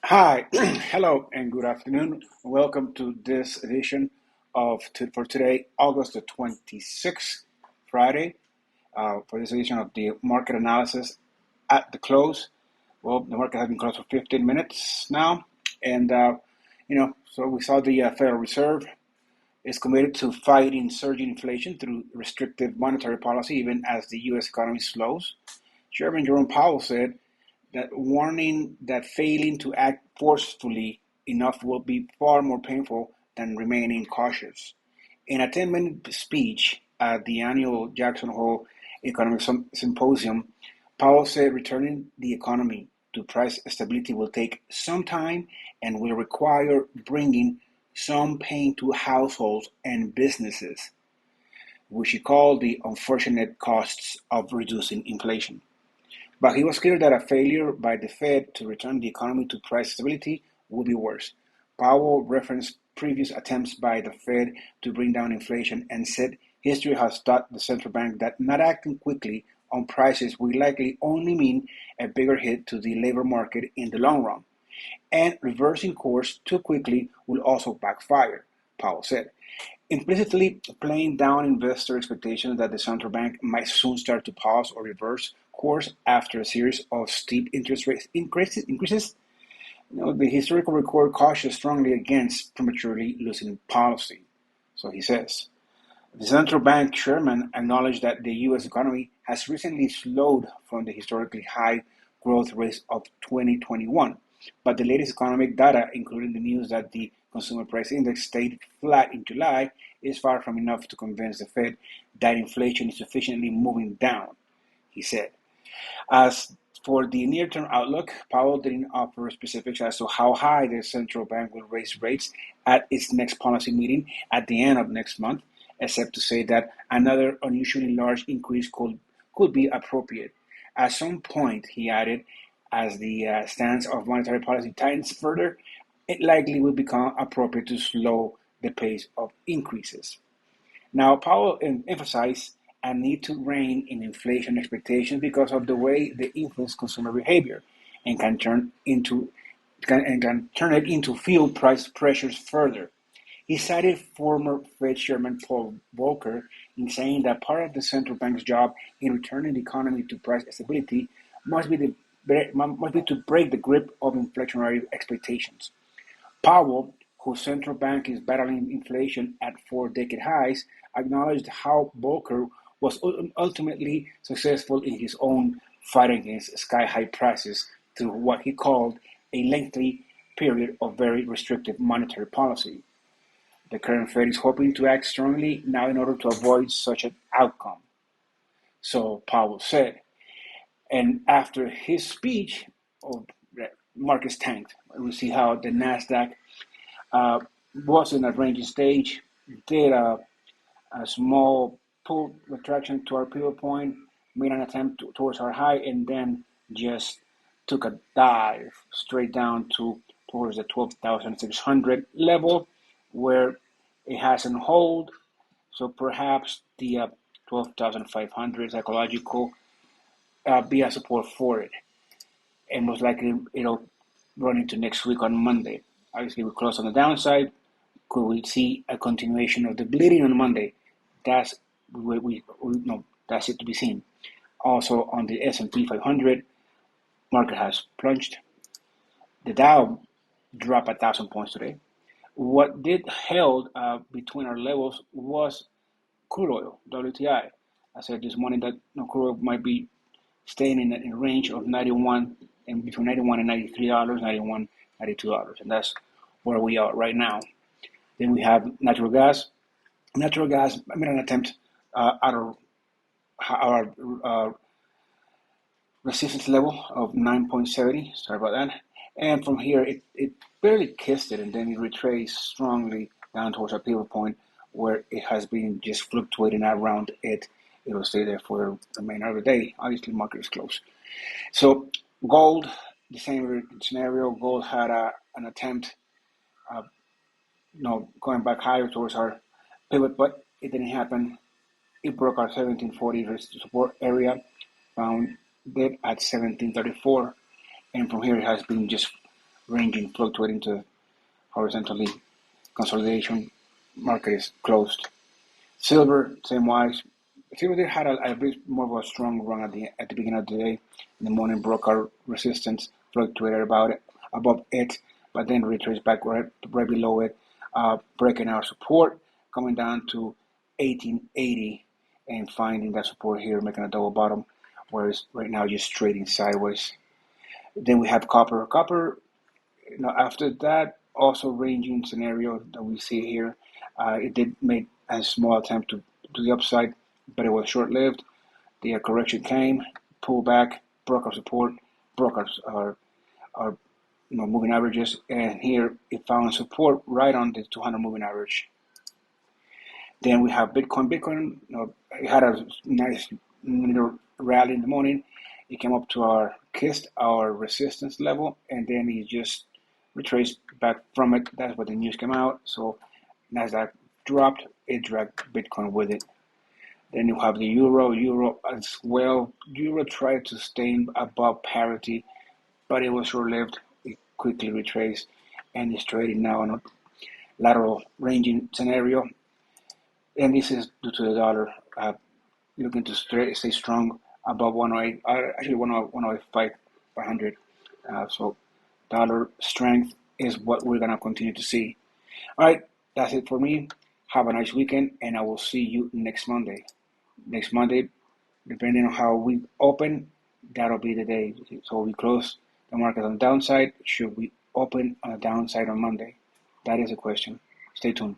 Hi, hello, and good afternoon. Welcome to this edition for today, August the 26th, Friday, for this edition of the market analysis at the close. Well, the market has been closed for 15 minutes now, and so we saw the Federal Reserve is committed to fighting surging inflation through restrictive monetary policy, even as the U.S. economy slows. Chairman Jerome Powell said that warning that failing to act forcefully enough will be far more painful than remaining cautious. In a 10-minute speech at the annual Jackson Hole Economic Symposium, Powell said returning the economy to price stability will take some time and will require bringing some pain to households and businesses, which he called the unfortunate costs of reducing inflation. But he was clear that a failure by the Fed to return the economy to price stability would be worse. Powell referenced previous attempts by the Fed to bring down inflation and said history has taught the central bank that not acting quickly on prices will likely only mean a bigger hit to the labor market in the long run. And reversing course too quickly will also backfire, Powell said, implicitly playing down investor expectations that the central bank might soon start to pause or reverse course after a series of steep interest rate increases. The historical record cautions strongly against prematurely loosening policy. So he says. The central bank chairman acknowledged that the U.S. economy has recently slowed from the historically high growth rates of 2021, but the latest economic data, including the news that the consumer price index stayed flat in July, is far from enough to convince the Fed that inflation is sufficiently moving down, he said. As for the near-term outlook, Powell didn't offer specifics as to how high the central bank will raise rates at its next policy meeting at the end of next month, except to say that another unusually large increase could be appropriate. At some point, he added, as the stance of monetary policy tightens further, it likely will become appropriate to slow the pace of increases. Now, Powell emphasized a need to rein in inflation expectations because of the way they influence consumer behavior and can turn it into fuel price pressures further. He cited former Fed Chairman Paul Volcker in saying that part of the central bank's job in returning the economy to price stability must be, must be to break the grip of inflationary expectations. Powell, whose central bank is battling inflation at four-decade highs, acknowledged how Volcker was ultimately successful in his own fight against sky-high prices through what he called a lengthy period of very restrictive monetary policy. The current Fed is hoping to act strongly now in order to avoid such an outcome, so Powell said. And after his speech, oh, markets tanked. We see how the Nasdaq uh, was in a ranging stage, did a small pull retraction to our pivot point, made an attempt towards our high, and then just took a dive straight down to towards the 12,600 level, where it hasn't hold. So perhaps the 12,500 psychological be a support for it, and most likely it'll run into next week on Monday. Obviously, we close on the downside. Could we see a continuation of the bleeding on Monday? That's no, that's it to be seen. Also on the S&P 500, market has plunged. The Dow dropped 1,000 points today. What did held between our levels was crude oil, WTI. I said this morning that crude oil might be staying in a range of 91 and between 91 and $93, 91, $92, and that's where we are right now. Then we have natural gas. Natural gas made an attempt at our resistance level of 9.70. Sorry about that. And from here, it barely kissed it, and then it retraced strongly down towards our pivot point, where it has been just fluctuating around it. It will stay there for the remainder of the day. Obviously, market is closed. So gold, the same scenario. Gold had an attempt, uh, going back higher towards our pivot, but it didn't happen. It broke our 1740 support area, found it at 1734, and from here it has been just ranging, fluctuating to horizontally consolidation. Market is closed. Silver, same wise. Silver did had a bit more of a strong run at the beginning of the day. In the morning, broke our resistance, fluctuated above it, but then retraced back right below it, breaking our support, coming down to 1880, and finding that support here, making a double bottom, whereas right now just trading sideways. Then we have copper. Copper, after that, also ranging scenario that we see here, it did make a small attempt to the upside, but it was short-lived. The correction came, pulled back, broke our support, broke our moving averages, and here it found support right on the 200 moving average. Then we have Bitcoin. Bitcoin, it had a nice little rally in the morning. It came up to kissed our resistance level, and then it just retraced back from it. That's what the news came out. So Nasdaq dropped, it dragged Bitcoin with it. Then you have the euro. Euro as well. Euro tried to stay above parity, but it was short-lived. It quickly retraced, and is trading now on a lateral ranging scenario. And this is due to the dollar looking to stay strong above 108, actually 105 per 100. So dollar strength is what we're going to continue to see. All right, that's it for me. Have a nice weekend, and I will see you next Monday. Next Monday, depending on how we open, that'll be the day. So we close the market on the downside. Should we open on the downside on Monday? That is a question. Stay tuned.